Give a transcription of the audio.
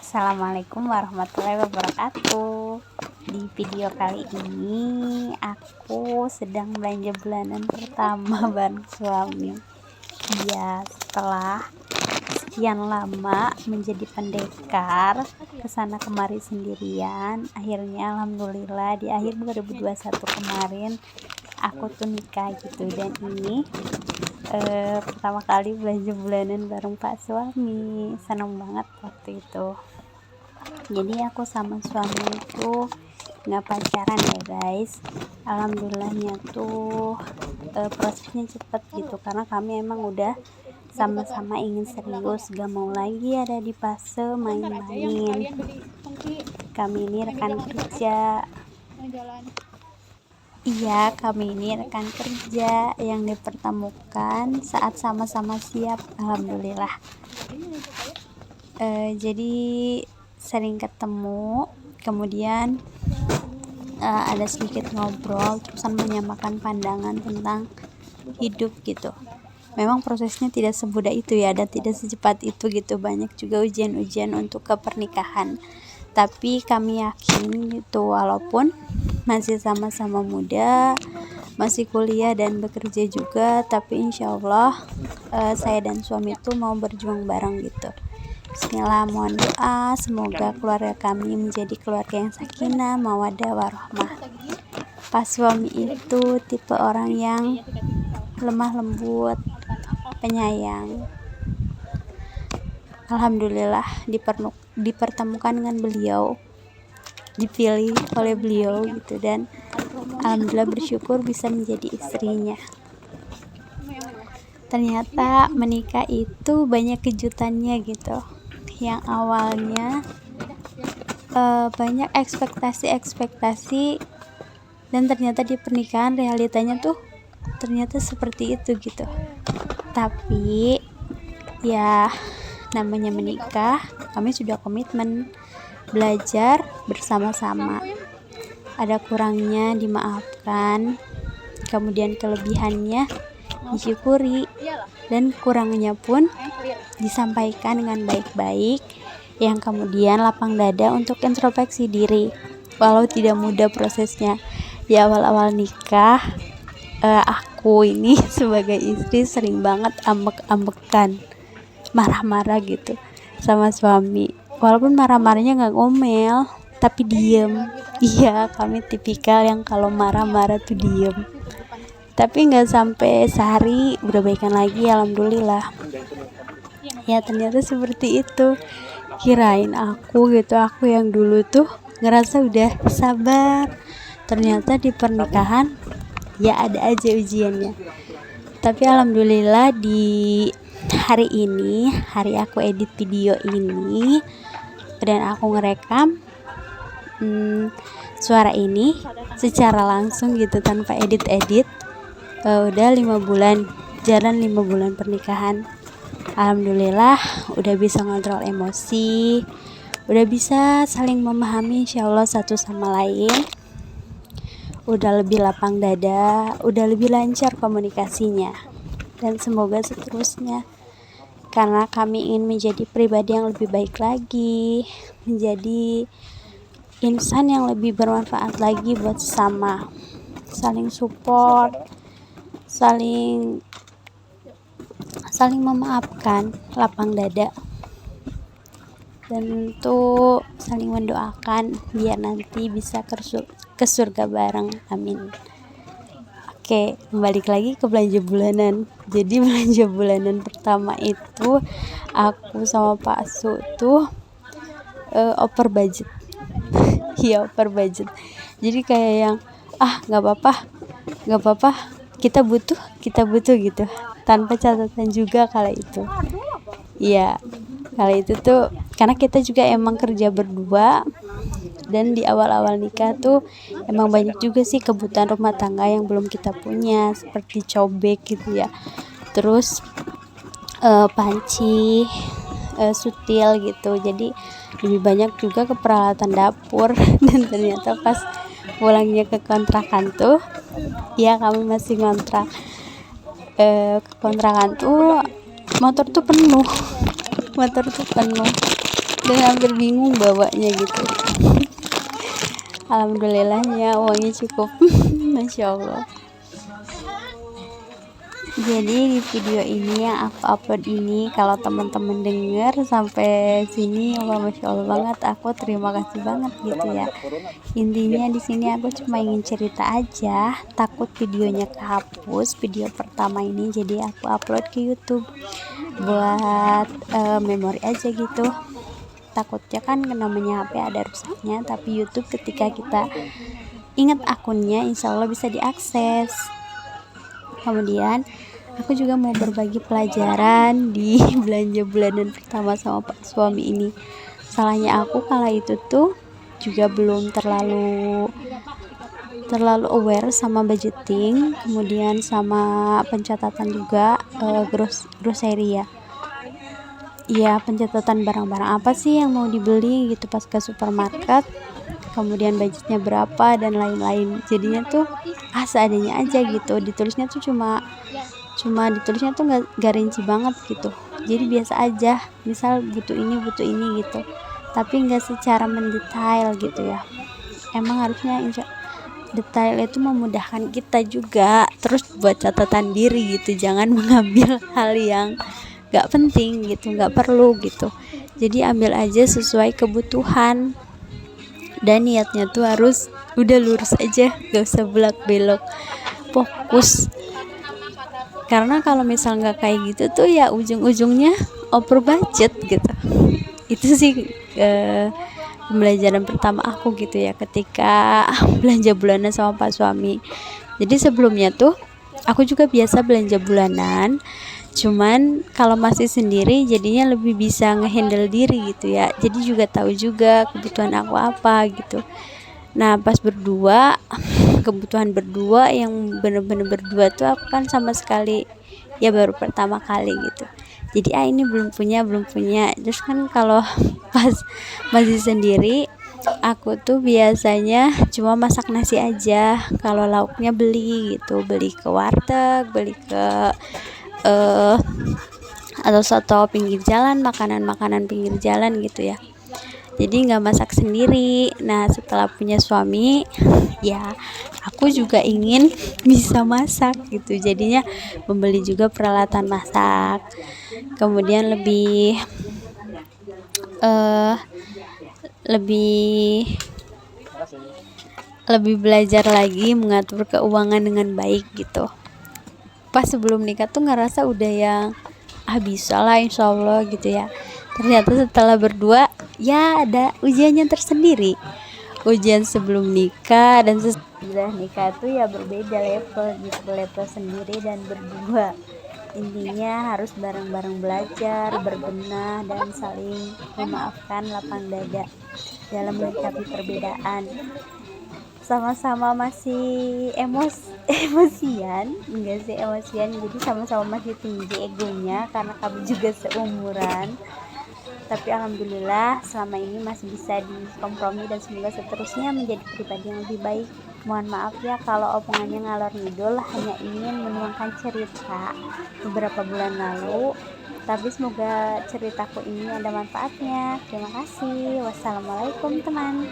Assalamualaikum warahmatullahi wabarakatuh. Di video kali ini aku sedang belanja bulanan pertama bareng suami. Ya, setelah sekian lama menjadi pendekar kesana kemari sendirian, akhirnya alhamdulillah di akhir 2021 kemarin aku tuh nikah gitu. Dan ini pertama kali belanja bulanan bareng pak suami. Seneng banget waktu itu. Jadi aku sama suami itu nggak pacaran ya guys. Alhamdulillahnya tuh prosesnya cepet gitu, karena kami emang udah sama-sama ingin serius, gak mau lagi ada di fase main-main. Kami ini rekan kerja. Iya, kami ini rekan kerja yang dipertemukan saat sama-sama siap. Alhamdulillah. Jadi sering ketemu, kemudian ada sedikit ngobrol, terusan menyamakan pandangan tentang hidup gitu. Memang prosesnya tidak semudah itu ya, dan tidak secepat itu gitu. Banyak juga ujian-ujian untuk ke pernikahan. Tapi kami yakin gitu, walaupun masih sama-sama muda, masih kuliah dan bekerja juga, tapi insya Allah saya dan suami itu mau berjuang bareng gitu. Bismillah, mohon doa semoga keluarga kami menjadi keluarga yang sakinah, mawaddah, warahmah. Pas suami itu tipe orang yang lemah lembut, penyayang. Alhamdulillah dipertemukan dengan beliau, dipilih oleh beliau gitu, dan alhamdulillah bersyukur bisa menjadi istrinya. Ternyata menikah itu banyak kejutannya gitu. Yang awalnya banyak ekspektasi dan ternyata di pernikahan realitanya tuh ternyata seperti itu gitu. Tapi ya namanya menikah, kami sudah komitmen belajar bersama-sama. Ada kurangnya dimaafkan, kemudian kelebihannya disyukuri, dan kurangnya pun disampaikan dengan baik-baik, yang kemudian lapang dada untuk introspeksi diri. Walau tidak mudah prosesnya di awal-awal nikah, aku ini sebagai istri sering banget ambek-ambekan, marah-marah gitu sama suami. Walaupun marah-marahnya nggak ngomel, tapi diem. Iya, kami tipikal yang kalau marah-marah tuh diem. Tapi nggak sampai sehari udah baikan lagi, alhamdulillah. Ya ternyata seperti itu. Kirain aku yang dulu tuh ngerasa udah sabar, ternyata di pernikahan ya ada aja ujiannya. Tapi alhamdulillah di hari ini, hari aku edit video ini dan aku ngerekam suara ini secara langsung gitu, tanpa edit. Udah 5 bulan jalan, 5 bulan pernikahan. Alhamdulillah udah bisa ngontrol emosi, udah bisa saling memahami insyaallah satu sama lain, udah lebih lapang dada, udah lebih lancar komunikasinya, dan semoga seterusnya, karena kami ingin menjadi pribadi yang lebih baik lagi, menjadi insan yang lebih bermanfaat lagi buat sesama, saling support, saling memaafkan, lapang dada, dan tentu saling mendoakan biar nanti bisa ke surga bareng, amin. Oke, balik lagi ke belanja bulanan. Jadi belanja bulanan pertama itu aku sama Pak Su tuh over budget. Iya, over budget. Jadi kayak yang nggak apa-apa, kita butuh gitu, tanpa catatan juga kala itu. Iya, kala itu tuh karena kita juga emang kerja berdua, dan di awal-awal nikah tuh emang banyak juga sih kebutuhan rumah tangga yang belum kita punya, seperti cobek gitu ya, terus panci, sutil gitu. Jadi lebih banyak juga ke peralatan dapur. Dan ternyata pas pulangnya ke kontrakan tuh, ya kami masih ngontrak, ke kontrakan tuh motor tuh penuh. dan hampir bingung bawanya gitu. Alhamdulillahnya uangnya cukup. Masya Allah. Jadi di video ini yang aku upload ini, kalau teman-teman denger sampai sini, wah Masya Allah banget, aku terima kasih banget gitu ya. Intinya di sini aku cuma ingin cerita aja, takut videonya kehapus video pertama ini, jadi aku upload ke YouTube buat memori aja gitu. Takutnya kan namanya HP ada rusaknya, tapi YouTube ketika kita ingat akunnya insya Allah bisa diakses. Kemudian aku juga mau berbagi pelajaran di belanja bulanan pertama sama Pak suami ini. Salahnya aku kala itu tuh juga belum terlalu aware sama budgeting, kemudian sama pencatatan juga grocery ya. Iya, pencatatan barang-barang apa sih yang mau dibeli gitu pas ke supermarket, kemudian budgetnya berapa dan lain-lain. Jadinya tuh seadanya aja gitu, ditulisnya tuh cuma ditulisnya tuh gak rinci banget gitu, jadi biasa aja, misal butuh ini gitu, tapi nggak secara mendetail gitu ya. Emang harusnya detail itu memudahkan kita juga, terus buat catatan diri gitu, jangan mengambil hal yang gak penting gitu, gak perlu gitu. Jadi ambil aja sesuai kebutuhan, dan niatnya tuh harus udah lurus aja, gak usah belak belok, fokus. Karena kalau misal nggak kayak gitu tuh ya ujung-ujungnya over budget gitu. Itu sih pembelajaran pertama aku gitu ya ketika belanja bulanan sama Pak suami. Jadi sebelumnya tuh aku juga biasa belanja bulanan, cuman kalau masih sendiri jadinya lebih bisa ngehandle diri gitu ya, jadi juga tahu juga kebutuhan aku apa gitu. Nah pas berdua, kebutuhan berdua yang bener-bener berdua tuh aku kan sama sekali ya baru pertama kali gitu, jadi ini belum punya. Terus kan kalau pas masih sendiri aku tuh biasanya cuma masak nasi aja, kalau lauknya beli gitu, beli ke warteg, beli ke atau soto pinggir jalan, makanan pinggir jalan gitu ya, jadi nggak masak sendiri. Nah setelah punya suami ya aku juga ingin bisa masak gitu, jadinya membeli juga peralatan masak, kemudian lebih belajar lagi mengatur keuangan dengan baik gitu. Pas sebelum nikah tuh ngerasa udah yang bisa lah insya Allah gitu ya, ternyata setelah berdua ya ada ujiannya tersendiri. Ujian sebelum nikah dan sesudah nikah tuh ya berbeda level gitu, level sendiri dan berdua. Intinya harus bareng-bareng belajar, berbenah, dan saling memaafkan, lapang dada dalam menyikapi perbedaan. Sama-sama masih emosian, jadi sama-sama masih tinggi egonya karena kami juga seumuran. Tapi alhamdulillah selama ini masih bisa dikompromi dan semoga seterusnya menjadi pribadi yang lebih baik. Mohon maaf ya kalau omongannya ngalor ngidul, hanya ingin menuangkan cerita beberapa bulan lalu, tapi semoga ceritaku ini ada manfaatnya. Terima kasih. Wassalamualaikum teman.